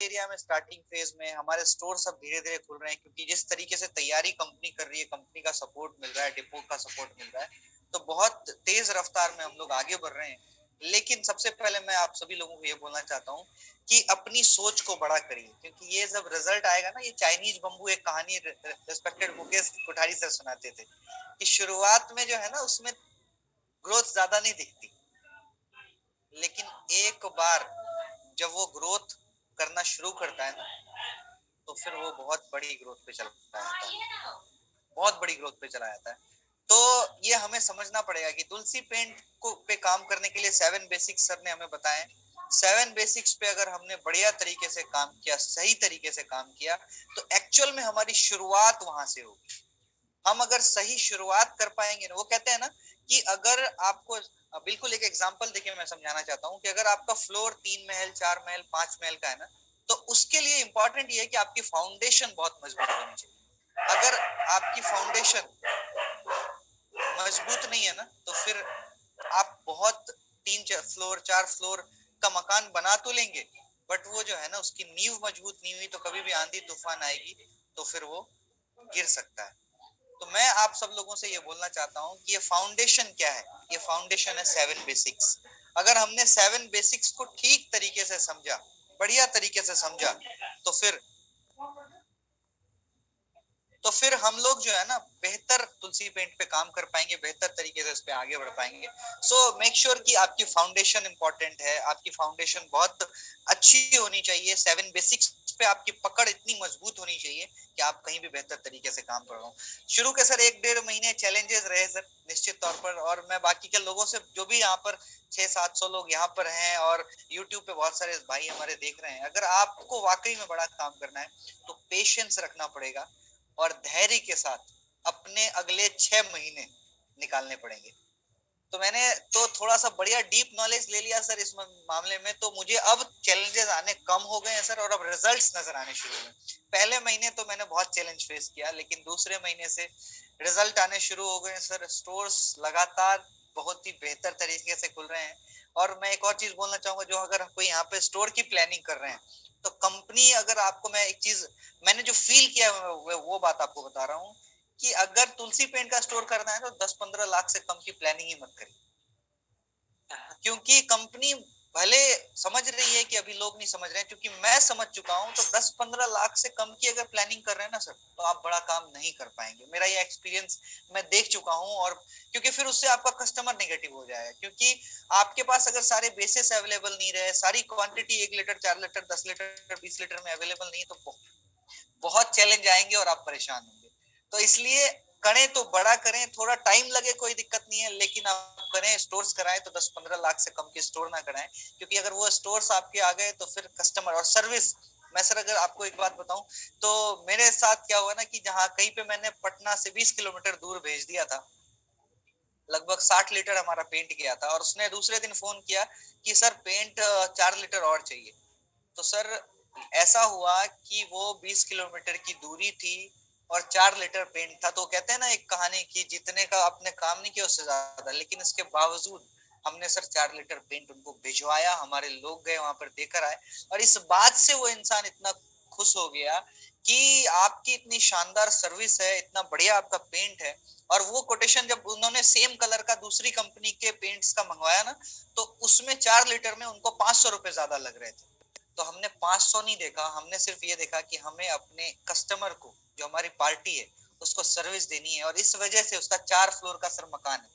Area में starting phase में हमारे स्टोर सब धीरे धीरे खुल रहे हैं, क्योंकि जिस तरीके से तैयारी कंपनी कर रही है, कंपनी का सपोर्ट मिल रहा है, डिपो का सपोर्ट मिल रहा है, तो बहुत तेज रफ्तार में हम लोग आगे बढ़ रहे हैं। लेकिन सबसे पहले मैं आप सभी लोगों को ये बोलना चाहता हूँ कि अपनी सोच को बड़ा करिए, क्योंकि ये जब रिजल्ट आएगा ना, ये चाइनीज बम्बू एक कहानी रिस्पेक्टेड मुकेश कोठारी सर सुनाते थे कि शुरुआत में जो है ना उसमें ग्रोथ ज्यादा नहीं दिखती, लेकिन एक बार जब वो ग्रोथ करना शुरू करता है ना, तो फिर वो बहुत बड़ी ग्रोथ पे चला जाता है, बहुत बड़ी ग्रोथ पे चला जाता है। तो ये हमें समझना पड़ेगा कि तुलसी पेंट को पे काम करने के लिए 7 बेसिक्स सर ने हमें बताए। 7 बेसिक्स पे अगर हमने बढ़िया तरीके से काम किया, सही तरीके से काम किया, तो एक्चुअल में हमारी शुरुआत वहां से होगी। हम अगर सही शुरुआत कर पाएंगे ना, वो कहते हैं ना कि अगर आपको बिल्कुल एक एग्जांपल देखिए, मैं समझाना चाहता हूँ कि अगर आपका फ्लोर 3 महल 4 महल 5 महल का है ना, तो उसके लिए इंपॉर्टेंट ये है कि आपकी फाउंडेशन बहुत मजबूत होनी चाहिए। अगर आपकी फाउंडेशन मजबूत नहीं है ना, तो फिर आप बहुत 3 फ्लोर 4 फ्लोर का मकान बना तो लेंगे, बट वो जो है ना उसकी नींव मजबूत नहीं हुई, तो कभी भी आंधी तूफान आएगी तो फिर वो गिर सकता है। तो मैं आप सब लोगों से ये बोलना चाहता हूँ कि ये फाउंडेशन क्या है, ये फाउंडेशन है 7 बेसिक्स। अगर हमने 7 बेसिक्स को ठीक तरीके से समझा, बढ़िया तरीके से समझा, तो फिर हम लोग जो है ना बेहतर तुलसी पेंट पे काम कर पाएंगे, बेहतर तरीके से इस पे आगे बढ़ पाएंगे। सो मेक श्योर कि आपकी फाउंडेशन इंपॉर्टेंट है, आपकी फाउंडेशन बहुत अच्छी होनी चाहिए। 7 बेसिक्स पे आपकी पकड़ इतनी मजबूत होनी चाहिए कि आप कहीं भी बेहतर तरीके से काम कर रहे हो। शुरू के सर 1 1.5 महीने चैलेंजेस रहे सर, निश्चित तौर पर, और मैं बाकी के लोगों से, जो भी यहाँ पर 600-700 लोग यहाँ पर हैं और यूट्यूब पे बहुत सारे भाई हमारे देख रहे हैं, अगर आपको वाकई में बड़ा काम करना है तो पेशेंस रखना पड़ेगा और धैर्य के साथ अपने अगले 6 महीने निकालने पड़ेंगे। तो मैंने तो थोड़ा सा बढ़िया डीप नॉलेज ले लिया सर इस मामले में, तो मुझे अब चैलेंजेस आने कम हो गए हैं सर, और अब रिजल्ट्स नजर आने शुरू हुए। पहले महीने तो मैंने बहुत चैलेंज फेस किया, लेकिन दूसरे महीने से रिजल्ट आने शुरू हो गए सर। स्टोर्स लगातार बहुत ही बेहतर तरीके से खुल रहे हैं। और मैं एक और चीज बोलना चाहूंगा, जो अगर कोई यहाँ पे स्टोर की प्लानिंग कर रहे हैं, तो कंपनी, अगर आपको मैं एक चीज मैंने जो फील किया वो बात आपको बता रहा हूँ कि अगर तुलसी पेंट का स्टोर करना है तो 10-15 लाख से कम की प्लानिंग ही मत करिए, क्योंकि कंपनी भले समझ रही है कि अभी लोग नहीं समझ रहे हैं, क्योंकि मैं समझ चुका हूं। तो 10-15 लाख से कम की अगर प्लानिंग कर रहे हैं ना सर, तो आप बड़ा काम नहीं कर पाएंगे। मेरा ये एक्सपीरियंस मैं देख चुका हूं। और क्योंकि फिर उससे आपका कस्टमर नेगेटिव हो जाएगा, क्योंकि आपके पास अगर सारे बेसिस अवेलेबल नहीं रहे, सारी quantity 1 litre 4 litre 10 litre 20 litre में अवेलेबल नहीं है, तो बहुत चैलेंज आएंगे और आप परेशान होंगे। तो इसलिए करें तो बड़ा करें, थोड़ा टाइम लगे कोई दिक्कत नहीं है, लेकिन आप करें, स्टोर्स कराएं तो 10-15 लाख से कम के स्टोर ना कराएं, क्योंकि अगर वो स्टोर्स आपके आ गए तो फिर कस्टमर और सर्विस। मैं सर अगर आपको एक बात बताऊं, तो मेरे साथ क्या हुआ ना कि जहां कहीं पे मैंने पटना से 20 किलोमीटर दूर भेज दिया था, लगभग 60 लीटर हमारा पेंट गया था, और उसने दूसरे दिन फोन किया कि सर पेंट 4 लीटर और चाहिए। तो सर ऐसा हुआ कि वो 20 किलोमीटर की दूरी थी और 4 लीटर पेंट था। तो कहते हैं ना एक कहानी की, जितने का आपने काम नहीं किया उससे ज्यादा, लेकिन इसके बावजूद हमने सर 4 लीटर पेंट उनको भिजवाया, हमारे लोग गए वहां पर देकर आए, और इस बात से वो इंसान इतना खुश हो गया कि आपकी इतनी शानदार सर्विस है, इतना बढ़िया आपका पेंट है। और वो कोटेशन जब उन्होंने सेम कलर का दूसरी कंपनी के पेंट्स का मंगवाया ना, तो उसमें 4 लीटर में उनको 500 रुपए ज्यादा लग रहे थे। तो हमने 500 नहीं देखा, हमने सिर्फ ये देखा कि हमें अपने कस्टमर को, जो हमारी पार्टी है, उसको सर्विस देनी है। और इस वजह से उसका 4 फ्लोर का सर मकान है,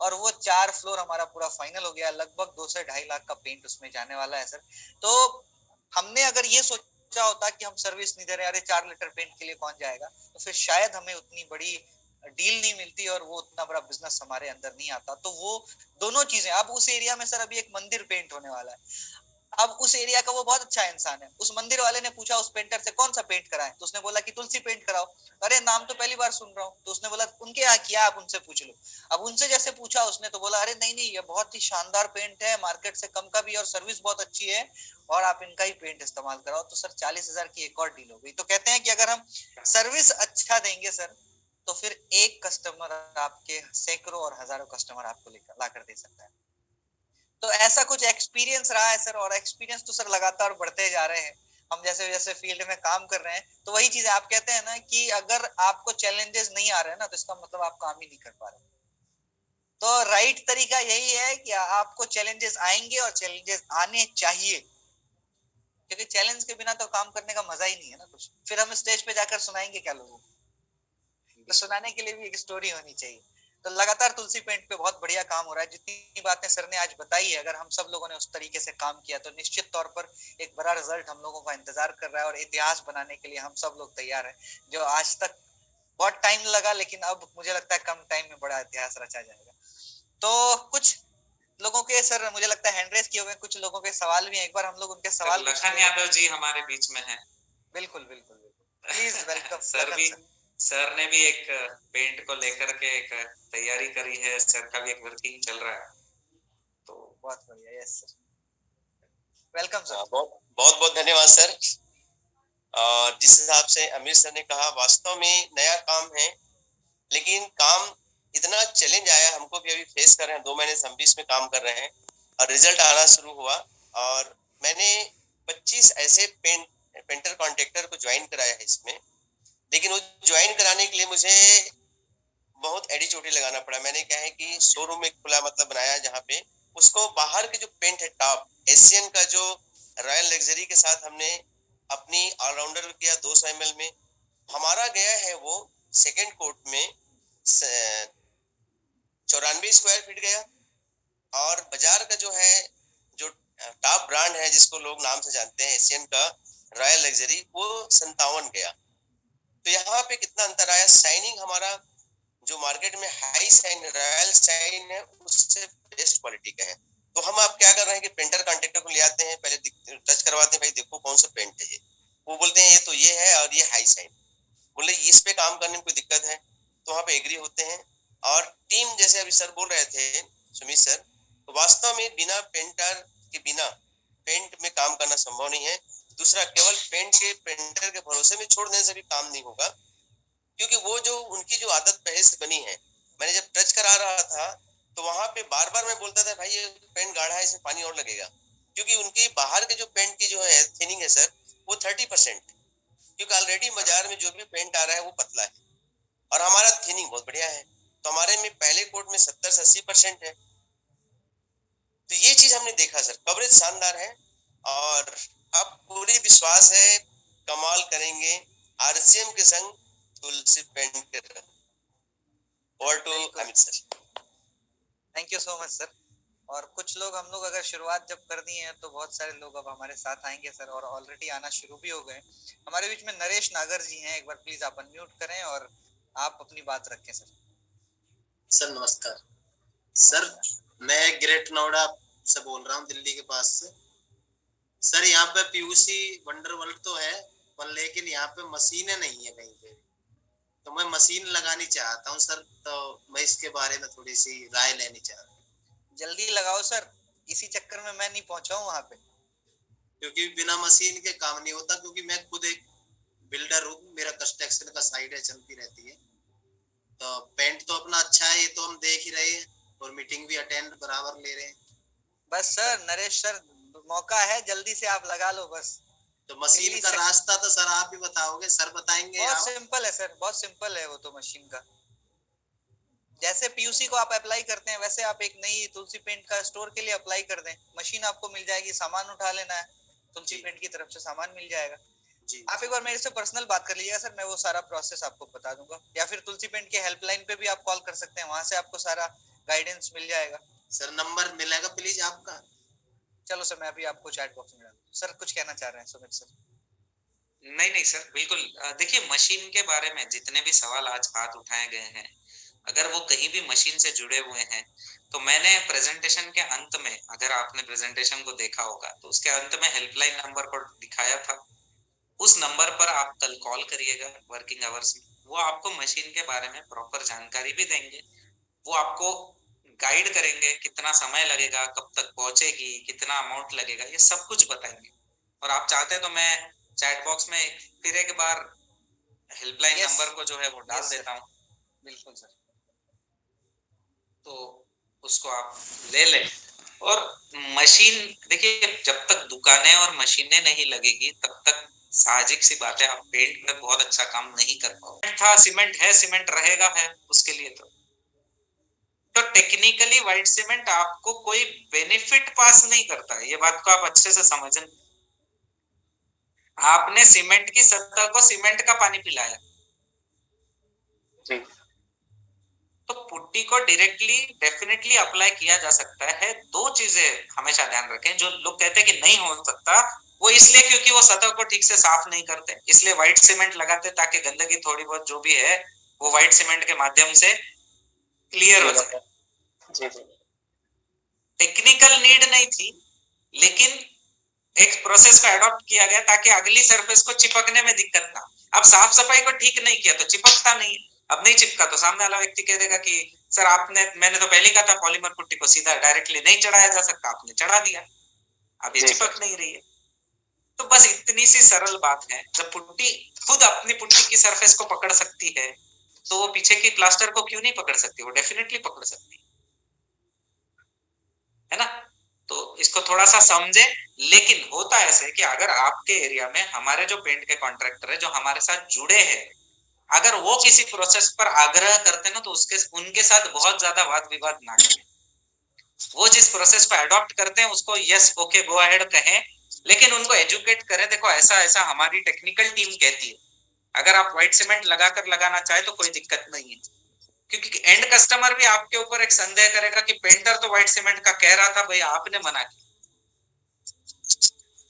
और वो 4 फ्लोर हमारा पूरा फाइनल हो गया। लगभग 2 से 2.5 लाख का पेंट उसमें जाने वाला है सर। तो हमने अगर ये सोचा होता कि हम सर्विस नहीं दे रहे, अरे 4 लीटर पेंट के लिए कौन जाएगा, तो फिर शायद हमें उतनी बड़ी डील नहीं मिलती और वो उतना बड़ा बिजनेस हमारे अंदर नहीं आता। तो वो दोनों चीजें, अब उस एरिया में सर अभी एक मंदिर पेंट होने वाला है। अब उस एरिया का वो बहुत अच्छा इंसान है, उस मंदिर वाले ने पूछा उस पेंटर से कौन सा पेंट कराएं, तो उसने बोला कि तुलसी पेंट कराओ। अरे नाम तो पहली बार सुन रहा हूँ। तो उसने बोला उनके यहाँ किया, आप उनसे पूछ लो। अब उनसे जैसे पूछा उसने, तो बोला अरे नहीं नहीं, ये बहुत ही शानदार पेंट है, मार्केट से कम का भी, और सर्विस बहुत अच्छी है, और आप इनका ही पेंट इस्तेमाल कराओ। तो सर 40,000 की एक और डील हो गई। तो कहते हैं कि अगर हम सर्विस अच्छा देंगे सर, तो फिर एक कस्टमर आपके सैकड़ों और हजारों कस्टमर आपको लेकर ला कर दे सकता है। तो ऐसा कुछ एक्सपीरियंस रहा है सर, और एक्सपीरियंस तो सर लगातार बढ़ते जा रहे हैं। हम जैसे जैसे फील्ड में काम कर रहे हैं, तो वही चीज आप कहते हैं ना कि अगर आपको चैलेंजेस नहीं आ रहे हैं ना, तो इसका मतलब आप काम ही नहीं कर पा रहे। तो राइट तरीका यही है कि आपको चैलेंजेस आएंगे और चैलेंजेस आने चाहिए, क्योंकि चैलेंज के बिना तो काम करने का मजा ही नहीं है ना कुछ। फिर हम स्टेज पे जाकर सुनाएंगे क्या लोगों को? तो सुनाने के लिए भी एक स्टोरी होनी चाहिए। तो लगातार तुलसी पेंट पे बहुत बढ़िया काम हो रहा है। जितनी बातें सर ने आज बताई है, अगर हम सब लोगों ने उस तरीके से काम किया तो निश्चित तौर पर एक बड़ा रिजल्ट हम लोगों का इंतजार कर रहा है, और इतिहास बनाने के लिए हम सब लोग तैयार हैं। जो आज तक बहुत टाइम लगा, लेकिन अब मुझे लगता है कम टाइम में बड़ा इतिहास रचा जाएगा। तो कुछ लोगों के सर मुझे लगता है हैंड रेस किए हुए, कुछ लोगों के सवाल भी हैं, एक बार हम लोग उनके सवाल लखन यादव जी हमारे बीच में हैं। बिल्कुल बिल्कुल बिल्कुल, प्लीज वेलकम सर लखन भी, सर। सर ने भी एक पेंट को लेकर के एक तैयारी करी है, सर का भी एक वर्किंग चल रहा है, तो बहुत बढ़िया। Yes sir, welcome sir. बहुत बहुत बहुत धन्यवाद सर। और जिस हिसाब से अमीर सर ने कहा, वास्तव में नया काम है, लेकिन काम इतना चैलेंज आया, हमको भी अभी फेस कर रहे हैं। 2 महीने से हम भी इसमें काम कर रहे हैं और रिजल्ट आना शुरू हुआ। और मैंने 25 ऐसे पेंटर कॉन्ट्रैक्टर को ज्वाइन कराया है इसमें, लेकिन वो ज्वाइन कराने के लिए मुझे बहुत एडी चोटी लगाना पड़ा। मैंने क्या है कि शोरूम एक खुला मतलब बनाया, जहाँ पे उसको बाहर के जो पेंट है टॉप एशियन का, जो रॉयल लग्जरी के साथ हमने अपनी ऑलराउंडर किया 200 ml में। हमारा गया है वो सेकेंड कोट में 94 स्क्वायर फीट गया, और बाजार का जो है, जो टॉप ब्रांड है जिसको लोग नाम से जानते हैं एशियन का रॉयल लग्जरी, वो 57 गया। तो यहाँ पे कितना अंतर आया। शाइनिंग हमारा जो मार्केट में हाई शाइन रॉयल शाइन है, उससे बेस्ट क्वालिटी का है। तो हम आप क्या कर रहे हैं कि पेंटर कॉन्ट्रैक्टर को ले आते हैं, पहले टच करवाते हैं, भाई देखो कौन सा पेंट है ये। वो बोलते हैं ये तो ये है और ये हाई शाइन, बोले इस पे काम करने में कोई दिक्कत है, तो वहाँ पे एग्री होते हैं। और टीम, जैसे अभी सर बोल रहे थे सुमित सर, तो वास्तव में बिना पेंटर के बिना पेंट में काम करना संभव नहीं है। दूसरा, केवल पेंटर के भरोसे में छोड़ देने से भी काम नहीं होगा, क्योंकि वो जो उनकी जो आदत पहले से बनी है। मैंने जब टच करा रहा था तो वहां पे बार बार मैं बोलता था, भाई ये पेंट गाढ़ा है, इसमें पानी और लगेगा, क्योंकि उनकी बाहर के जो पेंट की जो है थिनिंग है सर, वो 30%, क्योंकि ऑलरेडी बाजार में जो भी पेंट आ रहा है वो पतला है, और हमारा थिनिंग बहुत बढ़िया है। तो हमारे में पहले कोट में 70 से 80% है। तो ये चीज हमने देखा सर, कवरेज शानदार है, और अब पूरी विश्वास है कमाल करेंगे आरसीएम के संग तुलसी पेंट के। और to Amit sir, thank you so much sir. और कुछ लोग, हम लोग अगर शुरुआत जब कर दी है तो बहुत सारे लोग अब हमारे साथ आएंगे सर, और ऑलरेडी आना शुरू भी हो गए। हमारे बीच में नरेश नागर जी हैं, एक बार प्लीज आप अनम्यूट करें और आप अपनी बात रखें सर। सर नमस्कार सर, मैं ग्रेट नोएडा से बोल रहा हूँ, दिल्ली के पास से। सर यहाँ पे पीयूसी वंडर वर्ल्ड तो है, पर लेकिन यहाँ पे मशीनें नहीं है कहीं पे, तो मैं मशीन लगानी चाहता हूँ सर, तो मैं इसके बारे में थोड़ी सी राय लेनी चाह रहा हूँ। जल्दी लगाओ सर, इसी चक्कर में मैं नहीं पहुंचा हूँ वहाँ पे, क्योंकि बिना मशीन के काम नहीं होता, क्योंकि मैं खुद एक बिल्डर हूँ, मेरा कंस्ट्रक्शन का साइड है, चलती रहती है। तो पेंट तो अपना अच्छा है, ये तो हम देख ही रहे हैं, और मीटिंग भी अटेंड बराबर ले रहे हैं। बस सर नरेश सर, मौका है, जल्दी से आप लगा लो बस। तो मशीन का रास्ता तो सर आप ही बताओगे, सर बताएंगे? बहुत सिंपल है सर, बहुत सिंपल है वो तो मशीन का। जैसे पीयूसी को आप अप्लाई करते हैं, वैसे आप एक नई तुलसी पेंट का स्टोर के लिए अप्लाई कर दें, मशीन आपको मिल जाएगी, सामान उठा लेना है, तुलसी पेंट की तरफ से सामान मिल जाएगा। जी, आप एक बार मेरे से पर्सनल बात कर लीजिएगा सर, मैं वो सारा प्रोसेस आपको बता दूंगा, या फिर तुलसी पेंट के हेल्पलाइन पे भी आप कॉल कर सकते हैं, वहां से आपको सारा गाइडेंस मिल जाएगा। सर नंबर मिलेगा प्लीज आपका? चलो सर, मैं अभी आपको चैट बॉक्स में डाल दूं। सर कुछ कहना चाह रहे हैं सुमित सर? नहीं नहीं सर, बिल्कुल। देखिए, मशीन के बारे में जितने भी सवाल आज हाथ उठाए गए हैं, अगर वो कहीं भी मशीन से जुड़े हुए हैं, तो मैंने प्रेजेंटेशन के अंत में, अगर आपने प्रेजेंटेशन को देखा होगा, तो उसके अंत में हेल्पलाइन नंबर को दिखाया था। उस नंबर पर आप कल कॉल करिएगा वर्किंग आवर्स में, वो आपको मशीन के बारे में प्रॉपर जानकारी भी देंगे। वो आपको गाइड करेंगे, कितना समय लगेगा, कब तक पहुंचेगी, कितना अमाउंट लगेगा, ये सब कुछ बताएंगे। और आप चाहते हैं तो मैं चैट बॉक्स में फिर एक बार हेल्पलाइन नंबर को जो है वो डाल देता हूँ। बिल्कुल सर, तो उसको आप ले लें। और मशीन देखिए, जब तक दुकानें और मशीनें नहीं लगेगी तब तक साहजिक सी बात है आप पेंट में बहुत अच्छा काम नहीं कर पाओगे। था सीमेंट है, सीमेंट रहेगा है उसके लिए तो टेक्निकली व्हाइट सीमेंट आपको कोई बेनिफिट पास नहीं करता है, ये बात को आप अच्छे से समझें। आपने सीमेंट की सतह को सीमेंट का पानी पिलाया जी। तो पुट्टी को डायरेक्टली डेफिनेटली अप्लाई किया जा सकता है। दो चीजें हमेशा ध्यान रखें, जो लोग कहते हैं कि नहीं हो सकता, वो इसलिए क्योंकि वो सतह को ठीक से साफ नहीं करते, इसलिए व्हाइट सीमेंट लगाते ताकि गंदगी थोड़ी बहुत जो भी है वो व्हाइट सीमेंट के माध्यम से क्लियर हो जाए। जी जी। टेक्निकल नीड नहीं थी, लेकिन एक प्रोसेस को अडॉप्ट किया गया ताकि अगली सरफेस को चिपकने में दिक्कत ना। अब साफ सफाई को ठीक नहीं किया तो चिपकता नहीं है। अब नहीं चिपका तो सामने वाला व्यक्ति कह देगा कि सर मैंने तो पहले कहा था पॉलीमर पुट्टी को सीधा डायरेक्टली नहीं चढ़ाया जा सकता, आपने चढ़ा दिया, अब ये चिपक नहीं रही है। तो बस इतनी सी सरल बात है। जब पुट्टी खुद अपनी पुट्टी की सरफेस को पकड़ सकती है तो वो पीछे की प्लास्टर को क्यों नहीं पकड़ सकती? वो डेफिनेटली पकड़ सकती है ना। तो इसको थोड़ा सा समझे। लेकिन होता ऐसे कि अगर आपके एरिया में हमारे जो पेंट के कॉन्ट्रैक्टर है जो हमारे साथ जुड़े हैं, अगर वो किसी प्रोसेस पर आग्रह करते ना तो उनके साथ बहुत ज्यादा वाद विवाद ना करें। वो जिस प्रोसेस को अडॉप्ट करते हैं उसको यस ओके गो अहेड कहें, लेकिन उनको एजुकेट करें, देखो ऐसा ऐसा हमारी टेक्निकल टीम कहती है, अगर आप व्हाइट सीमेंट लगाकर लगाना चाहे तो कोई दिक्कत नहीं है। क्योंकि एंड कस्टमर भी आपके ऊपर एक संदेह करेगा कि पेंटर तो व्हाइट सीमेंट का कह रहा था, भाई आपने मना किया।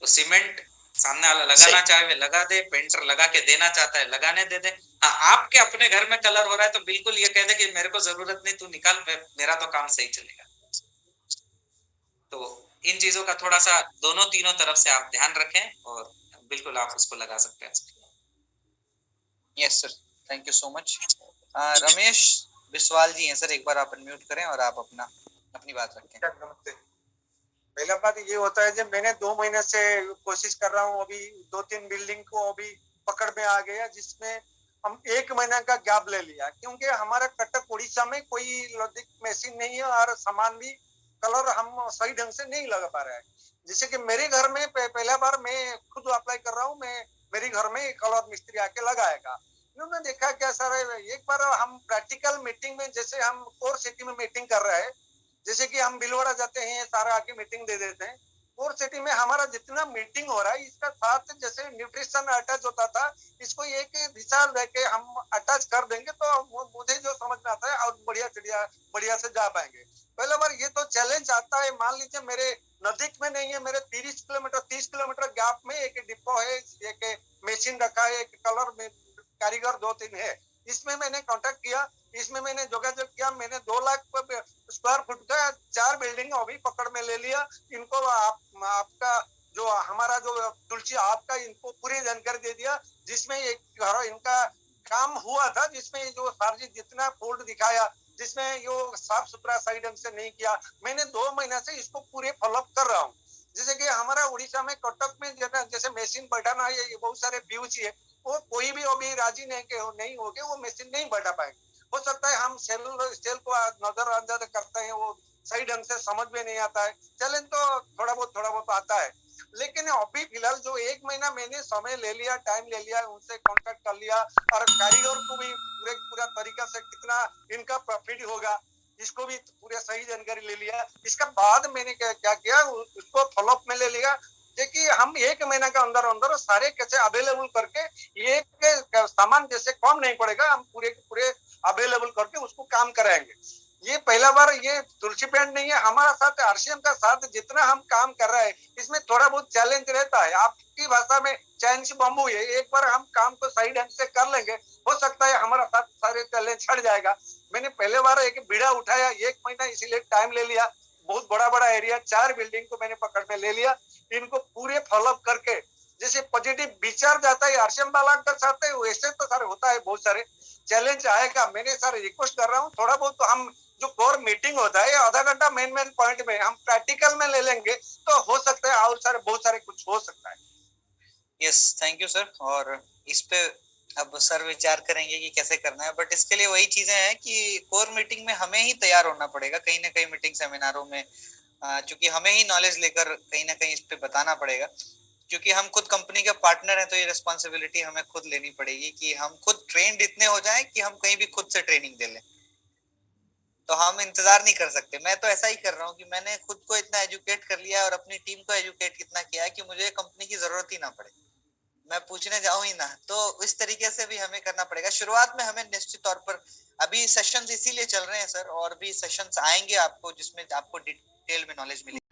तो सीमेंट सामने वाला लगाना चाहे वे लगा दे, पेंटर लगा के देना चाहता है लगाने दे दे। हाँ, आपके अपने घर में कलर हो रहा है तो बिल्कुल ये कह दे कि मेरे को जरूरत नहीं, तू निकाल, मेरा तो काम सही चलेगा। तो इन चीजों का थोड़ा सा दोनों तीनों तरफ से आप ध्यान रखें और बिल्कुल आप उसको लगा सकते हैं। Yes sir, thank you so much. Ramesh Biswal ji हैं सर, एक बार आप अनम्यूट करें और आप अपनी बात रखें। नमस्ते। पहला बात ये होता है जब मैंने 2 महीने से कोशिश कर रहा हूँ, अभी 2-3 बिल्डिंग को अभी पकड़ में आ गया, जिसमें हम 1 महीना का गैप ले लिया, क्योंकि हमारा कटक उड़ीसा में कोई लॉजिक मशीन नहीं है और सामान भी कलर हम सही ढंग से नहीं लगा पा रहे हैं। जैसे कि मेरे घर में पहला बार मैं खुद अप्लाई कर रहा हूँ, मेरे घर में कलर मिस्त्री आके लगाएगा। उन्होंने देखा क्या सर, एक बार हम प्रैक्टिकल मीटिंग में, जैसे हम कोर सिटी में मीटिंग कर रहे हैं, जैसे कि हम बिलवाड़ा जाते हैं सारा आके मीटिंग दे देते हैं, कोर सिटी में हमारा जितना मीटिंग हो रहा है इसका साथ जैसे न्यूट्रिशन अटैच होता था, इसको एक दिशा लेके हम अटैच कर देंगे तो मुझे जो समझ में आता है और बढ़िया से जा पाएंगे। पहले बार ये तो चैलेंज आता है, मान लीजिए मेरे नजदीक में नहीं है, मेरे 30 किलोमीटर गैप में एक डिपो है, एक मशीन रखा है, एक कलर में कारीगर 2-3 है, इसमें मैंने कांटेक्ट किया, इसमें मैंने जोगाजोग किया, मैंने 2 लाख स्क्वायर फुट का 4 बिल्डिंग अभी पकड़ में ले लिया। इनको आपका जो हमारा जो तुलसी आपका इनको पूरी जानकारी दे दिया, जिसमें एक घर इनका काम हुआ था, जिसमें जो सार्वजनिक जितना फोल्ड दिखाया, जिसमें यो साफ सुथरा सही ढंग से नहीं किया, मैंने 2 महीने से इसको पूरे फॉलोअप कर रहा हूँ। जैसे कि हमारा उड़ीसा में कटक में जैसे मशीन बैठाना है, ये बहुत सारे पीयूसी है, वो कोई भी अभी राजी नहीं होके वो मशीन नहीं बैठा पाएंगे। हो सकता है हम सेल को नजरअंदाज करते हैं, वो सही ढंग से समझ में नहीं आता है, चैलेंज तो थोड़ा बहुत आता है। लेकिन अभी फिलहाल जो 1 महीना मैंने समय ले लिया, टाइम ले लिया, उनसे कांटेक्ट कर लिया और कारीगर को भी पूरा तरीका से कितना इनका प्रॉफिट होगा इसको भी पूरे सही जानकारी ले लिया। इसका बाद मैंने क्या किया, उसको फॉलोअप में ले लिया, देखिए हम 1 महीना का अंदर सारे कैसे अवेलेबल करके एक सामान जैसे कम नहीं पड़ेगा, हम पूरे अवेलेबल करके उसको काम कराएंगे। ये पहला बार ये तुलसी पेंट नहीं है, हमारा साथ आरसीएम का साथ जितना हम काम कर रहे हैं इसमें थोड़ा बहुत चैलेंज रहता है। आपकी भाषा में चाइनीज बम्बू है, एक बार हम काम को सही ढंग से कर लेंगे, हो सकता है हमारा साथ सारे चैलेंज छड़ जाएगा। मैंने पहले बार एक बीड़ा उठाया, 1 महीना इसीलिए टाइम ले लिया, बहुत बड़ा एरिया 4 बिल्डिंग को मैंने पकड़ में ले लिया, इनको पूरे फॉलोअप करके जैसे पॉजिटिव विचार जाता है आरसीएम वाला का साथ है, वैसे तो सारे होता है, बहुत सारे चैलेंज आएगा। मैंने सारे रिक्वेस्ट कर रहा हूँ, थोड़ा बहुत तो हम जो कोर मीटिंग होता है आधा घंटा मेन पॉइंट में हम प्रैक्टिकल में ले लेंगे तो हो सकता है और बहुत सारे कुछ हो सकता है। Yes, thank you sir. और इस पे अब सर विचार करेंगे कि कैसे करना है, बट इसके लिए वही चीजें हैं कि कोर मीटिंग में हमें ही तैयार होना पड़ेगा। कहीं ना कहीं मीटिंग सेमिनारों में क्योंकि हमें ही नॉलेज लेकर कहीं ना कहीं इस पे बताना पड़ेगा, क्योंकि हम खुद कंपनी के पार्टनर हैं, तो ये रिस्पॉन्सिबिलिटी हमें खुद लेनी पड़ेगी कि हम खुद ट्रेंड इतने हो जाएं कि हम कहीं भी खुद से ट्रेनिंग दे लें। तो हम इंतजार नहीं कर सकते। मैं तो ऐसा ही कर रहा हूँ कि मैंने खुद को इतना एजुकेट कर लिया है और अपनी टीम को एजुकेट इतना किया है कि मुझे कंपनी की जरूरत ही ना पड़े, मैं पूछने जाऊं ही ना। तो इस तरीके से भी हमें करना पड़ेगा। शुरुआत में हमें निश्चित तौर पर अभी सेशंस इसीलिए चल रहे हैं सर, और भी सेशंस आएंगे आपको जिसमें आपको डिटेल में नॉलेज मिलेगी।